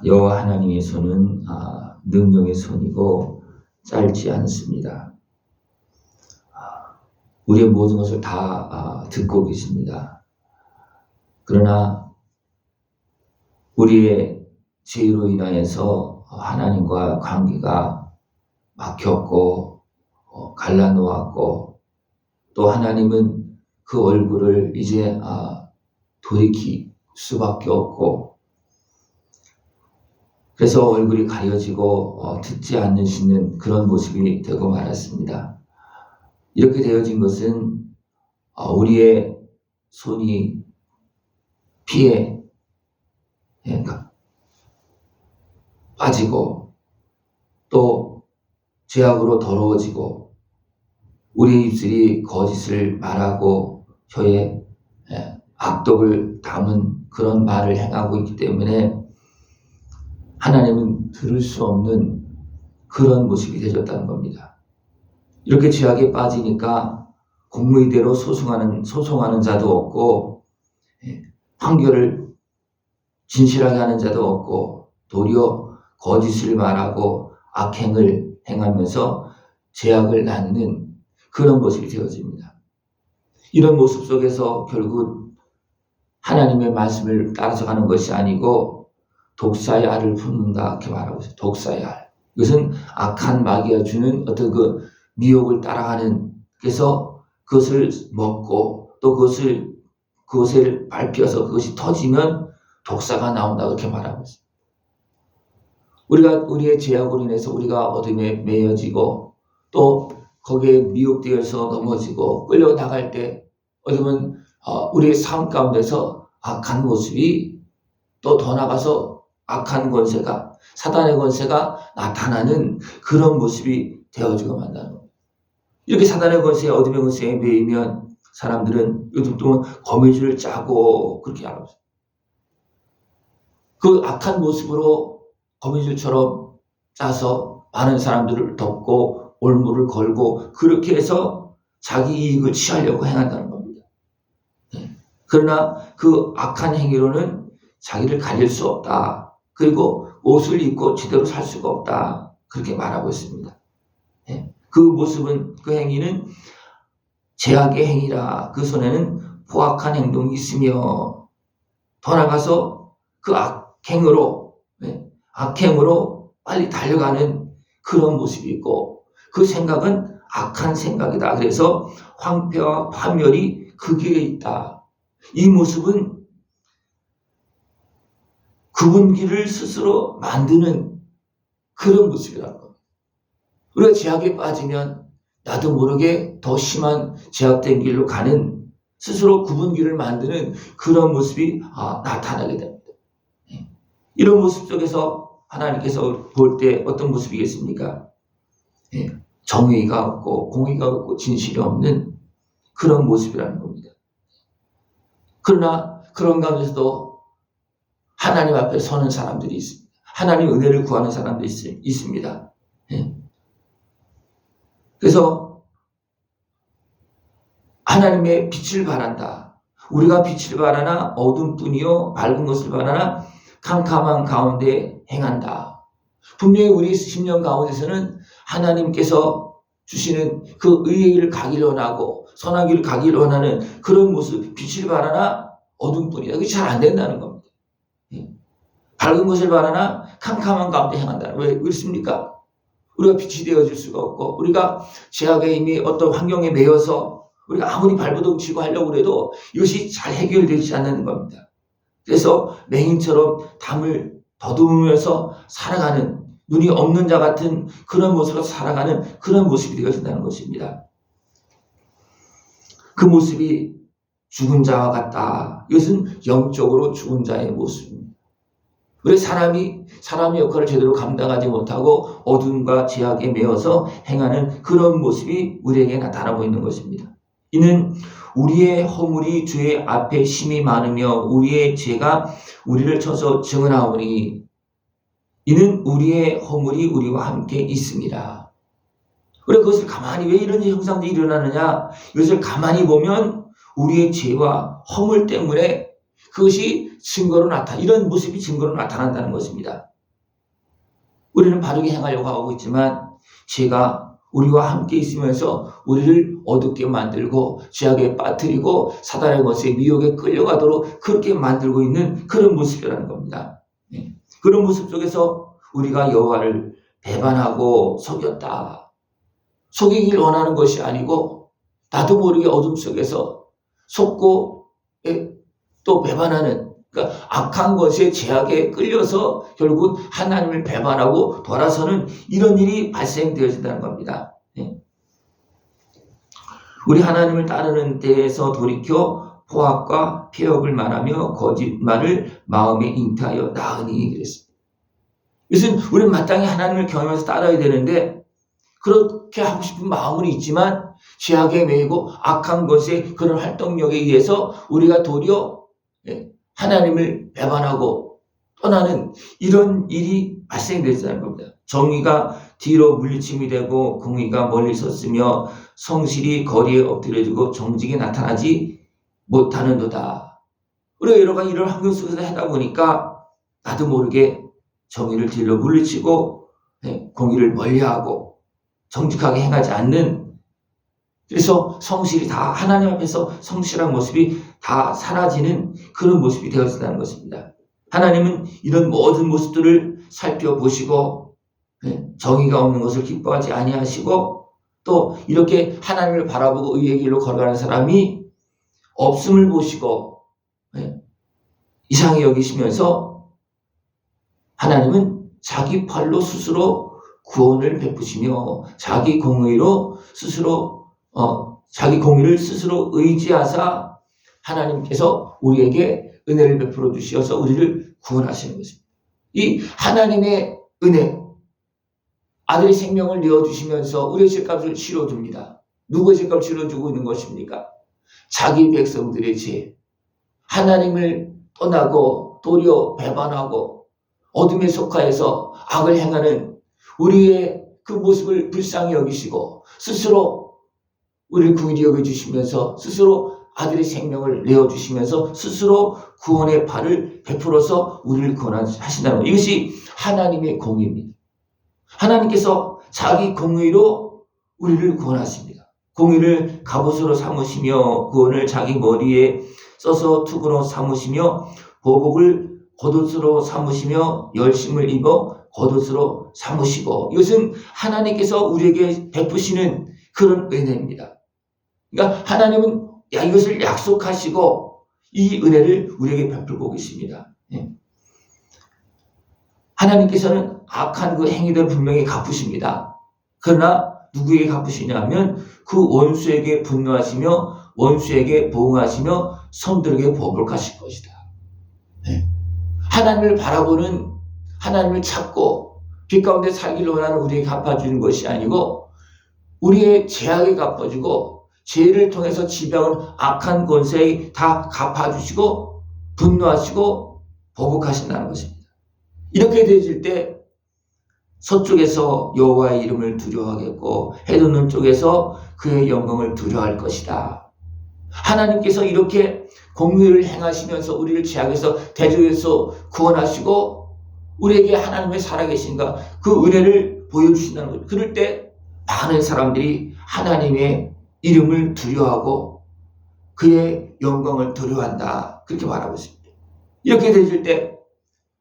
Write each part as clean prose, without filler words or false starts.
여호와 하나님의 손은 능력의 손이고 짧지 않습니다. 우리의 모든 것을 다 듣고 계십니다. 그러나 우리의 죄로 인하여서 하나님과 관계가 막혔고 갈라놓았고, 또 하나님은 그 얼굴을 이제 돌이킬 수밖에 없고, 그래서 얼굴이 가려지고 듣지 않으시는 그런 모습이 되고 말았습니다. 이렇게 되어진 것은 우리의 손이 피에 빠지고 또 죄악으로 더러워지고 우리의 입술이 거짓을 말하고 혀에 악독을 담은 그런 말을 행하고 있기 때문에 하나님은 들을 수 없는 그런 모습이 되셨다는 겁니다. 이렇게 죄악에 빠지니까 공의대로 소송하는 자도 없고, 판결을 진실하게 하는 자도 없고, 도리어 거짓을 말하고 악행을 행하면서 죄악을 낳는 그런 모습이 되어집니다. 이런 모습 속에서 결국 하나님의 말씀을 따라서 가는 것이 아니고 독사의 알을 품는다, 이렇게 말하고 있어요. 독사의 알. 이것은 악한 마귀가 주는 어떤 그 미혹을 따라가는, 그래서 그것을 먹고 또 그것을 밟혀서 그것이 터지면 독사가 나온다, 그렇게 말하고 있습니다. 우리의 죄악으로 인해서 우리가 어둠에 매여지고 또 거기에 미혹되어서 넘어지고 끌려나갈 때 어쩌면 우리의 삶 가운데서 악한 모습이 또 더 나가서 악한 권세가, 사단의 권세가 나타나는 그런 모습이 되어지고 만다는 겁니다. 이렇게 사단의 권세, 어둠의 권세에 매이면 사람들은 요즘 또 거미줄을 짜고 그렇게 하고 있어요. 그 악한 모습으로 거미줄처럼 짜서 많은 사람들을 덮고 올무를 걸고 그렇게 해서 자기 이익을 취하려고 행한다는 겁니다. 그러나 그 악한 행위로는 자기를 가릴 수 없다. 그리고 옷을 입고 제대로 살 수가 없다. 그렇게 말하고 있습니다. 그 모습은, 그 행위는 죄악의 행위라. 그 손에는 포악한 행동이 있으며, 더 나가서 그 악행으로 빨리 달려가는 그런 모습이 있고, 그 생각은 악한 생각이다. 그래서 황폐와 파멸이 그 길에 있다. 이 모습은 굽은 길을 스스로 만드는 그런 모습이라는 겁니다. 우리가 죄악에 빠지면 나도 모르게 더 심한 죄악된 길로 가는, 스스로 굽은 길을 만드는 그런 모습이 나타나게 됩니다. 이런 모습 속에서 하나님께서 볼 때 어떤 모습이겠습니까? 정의가 없고 공의가 없고 진실이 없는 그런 모습이라는 겁니다. 그러나 그런 가운데서도 하나님 앞에 서는 사람들이 있습니다. 하나님 은혜를 구하는 사람들이 있습니다. 그래서 하나님의 빛을 바란다. 우리가 빛을 바라나 어둠뿐이요 밝은 것을 바라나 캄캄한 가운데 행한다. 분명히 우리 심령 가운데서는 하나님께서 주시는 그 의의 길을 가기를 원하고 선한 길을 가기를 원하는 그런 모습, 빛을 바라나 어둠뿐이다. 그게 잘 안 된다는 겁니다. 밝은 것을 바라나 캄캄한 가운데 행한다. 왜 그렇습니까? 우리가 빛이 되어질 수가 없고, 우리가 죄악에 이미 어떤 환경에 매여서 우리가 아무리 발버둥치고 하려고 해도 이것이 잘 해결되지 않는 겁니다. 그래서 맹인처럼 담을 더듬으면서 살아가는, 눈이 없는 자 같은 그런 모습으로 살아가는 그런 모습이 되어진다는 것입니다. 그 모습이 죽은 자와 같다. 이것은 영적으로 죽은 자의 모습입니다. 왜 사람이 역할을 제대로 감당하지 못하고 어둠과 죄악에 매여서 행하는 그런 모습이 우리에게 나타나고 있는 것입니다. 이는 우리의 허물이 주의 앞에 심히 많으며 우리의 죄가 우리를 쳐서 증언하오니 이는 우리의 허물이 우리와 함께 있습니다. 그래, 그것을 가만히, 왜 이런 형상들이 일어나느냐, 이것을 가만히 보면 우리의 죄와 허물 때문에 그것이 이런 모습이 증거로 나타난다는 것입니다. 우리는 바르게 행하려고 하고 있지만 죄가 우리와 함께 있으면서 우리를 어둡게 만들고 죄악에 빠뜨리고 사단의 것에 미혹에 끌려가도록 그렇게 만들고 있는 그런 모습이라는 겁니다. 그런 모습 속에서 우리가 여호와를 배반하고 속였다. 속이길 원하는 것이 아니고 나도 모르게 어둠 속에서 속고 또 배반하는, 그러니까 악한 것에 죄악에 끌려서 결국 하나님을 배반하고 돌아서는 이런 일이 발생되어진다는 겁니다. 우리 하나님을 따르는 데에서 돌이켜 포악과 폐역을 말하며 거짓말을 마음에 잉태하여 나으니 그랬습니다. 이것은 우리는 마땅히 하나님을 경외하면서 따라야 되는데 그렇게 하고 싶은 마음은 있지만 죄악에 매이고 악한 것의 그런 활동력에 의해서 우리가 도리어 하나님을 배반하고 떠나는 이런 일이 발생되는 겁니다. 정의가 뒤로 물리침이 되고 공의가 멀리 섰으며 성실이 거리에 엎드려지고 정직이 나타나지 못하는도다. 우리가 여러 가지 이런 환경 속에서 하다 보니까 나도 모르게 정의를 뒤로 물리치고 공의를 멀리하고 정직하게 행하지 않는, 그래서 성실이 다 하나님 앞에서 성실한 모습이 다 사라지는 그런 모습이 되어진다는 것입니다. 하나님은 이런 모든 모습들을 살펴보시고 정의가 없는 것을 기뻐하지 아니하시고 또 이렇게 하나님을 바라보고 의의 길로 걸어가는 사람이 없음을 보시고 이상히 여기시면서 하나님은 자기 팔로 스스로 구원을 베푸시며 자기 공의로 스스로 자기 공의를 스스로 의지하사 하나님께서 우리에게 은혜를 베풀어 주시어서 우리를 구원하시는 것입니다. 이 하나님의 은혜, 아들의 생명을 내어주시면서 우리의 죄값을 치러줍니다. 누구의 죄값을 치러주고 있는 것입니까? 자기 백성들의 죄, 하나님을 떠나고 도리어 배반하고 어둠에 속하여서 악을 행하는 우리의 그 모습을 불쌍히 여기시고 스스로 우리를 긍휼히 여겨주시면서 스스로 아들의 생명을 내어주시면서 스스로 구원의 발을 베풀어서 우리를 구원하신다는 것. 이것이 하나님의 공의입니다. 하나님께서 자기 공의로 우리를 구원하십니다. 공의를 갑옷으로 삼으시며 구원을 자기 머리에 써서 투구로 삼으시며 보복을 겉옷으로 삼으시며 열심을 입어 겉옷으로 삼으시고, 이것은 하나님께서 우리에게 베푸시는 그런 은혜입니다. 그러니까 하나님은 이것을 약속하시고 이 은혜를 우리에게 베풀고 계십니다. 하나님께서는 악한 그 행위들을 분명히 갚으십니다. 그러나 누구에게 갚으시냐 하면 그 원수에게 분노하시며 원수에게 보응하시며 성들에게 보복하실 것이다. 하나님을 바라보는, 하나님을 찾고 빛 가운데 살기를 원하는 우리에게 갚아주는 것이 아니고 우리의 죄악에 갚아주고 죄를 통해서 지배하는 악한 권세에 다 갚아주시고 분노하시고 보복하신다는 것입니다. 이렇게 되어질 때 서쪽에서 여호와의 이름을 두려워하겠고 해돋는 쪽에서 그의 영광을 두려워할 것이다. 하나님께서 이렇게 공의를 행하시면서 우리를 죄악에서 대적에서 구원하시고 우리에게 하나님의 살아계신가 그 은혜를 보여주신다는 것. 그럴 때 많은 사람들이 하나님의 이름을 두려워하고 그의 영광을 두려워한다. 그렇게 말하고 있습니다. 이렇게 되질 때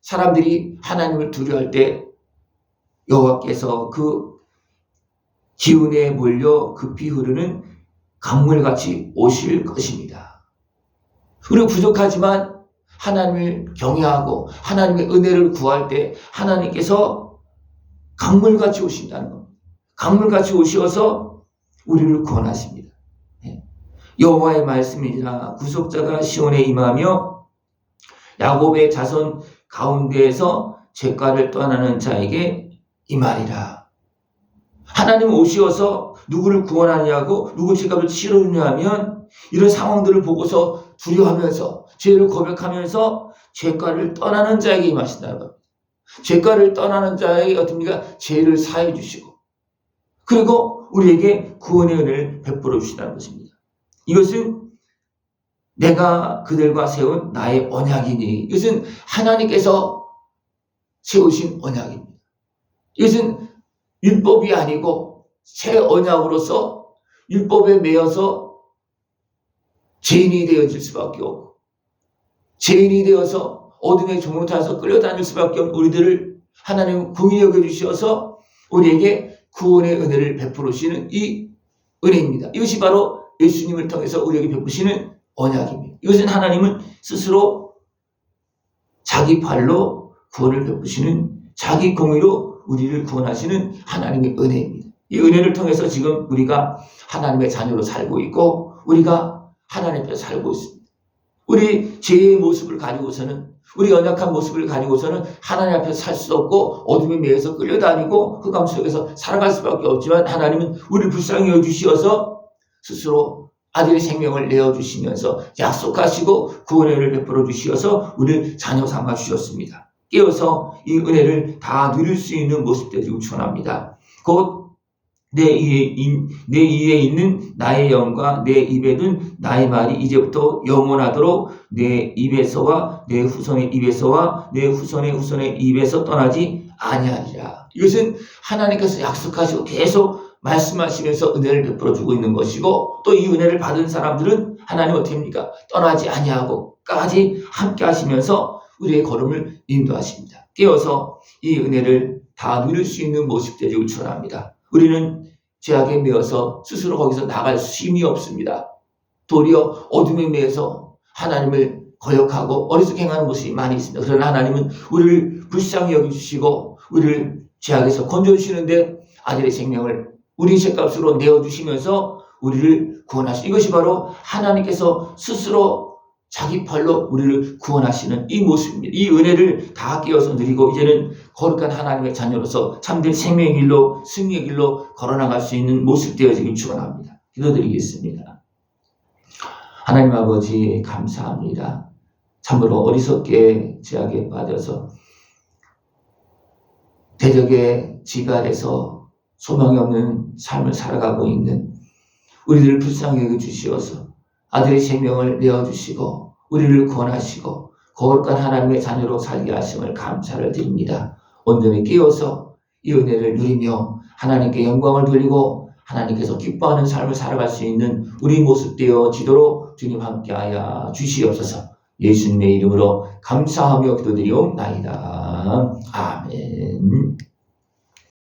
사람들이 하나님을 두려워할 때 여호와께서 그 기운에 몰려 급히 흐르는 강물같이 오실 것입니다. 우리가 부족하지만 하나님을 경외하고 하나님의 은혜를 구할 때 하나님께서 강물같이 오신다는 겁니다. 강물같이 오셔서 우리를 구원하십니다. 여호와의 말씀이니라 구속자가 시온에 임하며 야곱의 자손 가운데에서 죄가를 떠나는 자에게 임하리라. 하나님 오시어서 누구를 구원하냐고 누구 죄값을 치러주냐 하면 이런 상황들을 보고서 두려워하면서 죄를 고백하면서 죄가를 떠나는 자에게 임하신다는 겁니다. 죄가를 떠나는 자에게 어떻습니까? 죄를 사해 주시고 그리고 우리에게 구원의 은혜를 베풀어 주신다는 것입니다. 이것은 내가 그들과 세운 나의 언약이니. 이것은 하나님께서 세우신 언약입니다. 이것은 율법이 아니고 새 언약으로서 율법에 매여서 죄인이 되어질 수밖에 없고, 죄인이 되어서 어둠의 종을 타서 끌려다닐 수밖에 없는 우리들을 하나님은 긍휼히 여겨주셔서 우리에게 구원의 은혜를 베풀으시는 이 은혜입니다. 이것이 바로 예수님을 통해서 우리에게 베푸시는 언약입니다. 이것은 하나님은 스스로 자기 발로 구원을 베푸시는, 자기 공의로 우리를 구원하시는 하나님의 은혜입니다. 이 은혜를 통해서 지금 우리가 하나님의 자녀로 살고 있고, 우리가 하나님 앞에 살고 있습니다. 우리 죄의 모습을 가지고서는, 우리 연약한 모습을 가지고서는 하나님 앞에 살 수 없고 어둠에 매여서 끌려다니고 흑암 속에서 살아갈 수밖에 없지만, 하나님은 우리를 불쌍히 여주시어서 스스로 아들의 생명을 내어주시면서 약속하시고 구원의 은혜를 베풀어 주시어서 우리를 자녀 삼아 주셨습니다. 깨어서 이 은혜를 다 누릴 수 있는 모습 되기를 축원합니다. 곧 내 이에 있는 나의 영과 내 입에 든 나의 말이 이제부터 영원하도록 내 입에서와 내 후손의 입에서와 내 후손의 후손의 입에서 떠나지 아니하리라. 이것은 하나님께서 약속하시고 계속 말씀하시면서 은혜를 베풀어 주고 있는 것이고, 또 이 은혜를 받은 사람들은 하나님 어떻게 합니까? 떠나지 아니하고까지 함께 하시면서 우리의 걸음을 인도하십니다. 깨어서 이 은혜를 다 누릴 수 있는 모습 되기를 축원합니다. 우리는 죄악에 매여서 스스로 거기서 나갈 힘이 없습니다. 도리어 어둠에 매여서 하나님을 거역하고 어리석게 행하는 모습이 많이 있습니다. 그러나 하나님은 우리를 불쌍히 여기주시고 우리를 죄악에서 건져주시는데 아들의 생명을 우리 죄값으로 내어주시면서 우리를 구원하시는, 이것이 바로 하나님께서 스스로 자기 팔로 우리를 구원하시는 이 모습입니다. 이 은혜를 다 깨어서 누리고 이제는 거룩한 하나님의 자녀로서 참된 생명의 길로, 승리의 길로 걸어나갈 수 있는 모습 되어지길 축원합니다. 기도드리겠습니다. 하나님 아버지 감사합니다. 참으로 어리석게 죄악에 빠져서 대적의 집 아래서 소망이 없는 삶을 살아가고 있는 우리들을 불쌍히 여겨주시어서 아들의 생명을 내어주시고 우리를 구원하시고 거룩한 하나님의 자녀로 살게 하심을 감사를 드립니다. 온전히 깨어서 이 은혜를 누리며 하나님께 영광을 돌리고 하나님께서 기뻐하는 삶을 살아갈 수 있는 우리 모습 되어지도록 주님 함께하여 주시옵소서. 예수님의 이름으로 감사하며 기도드리옵나이다. 아멘.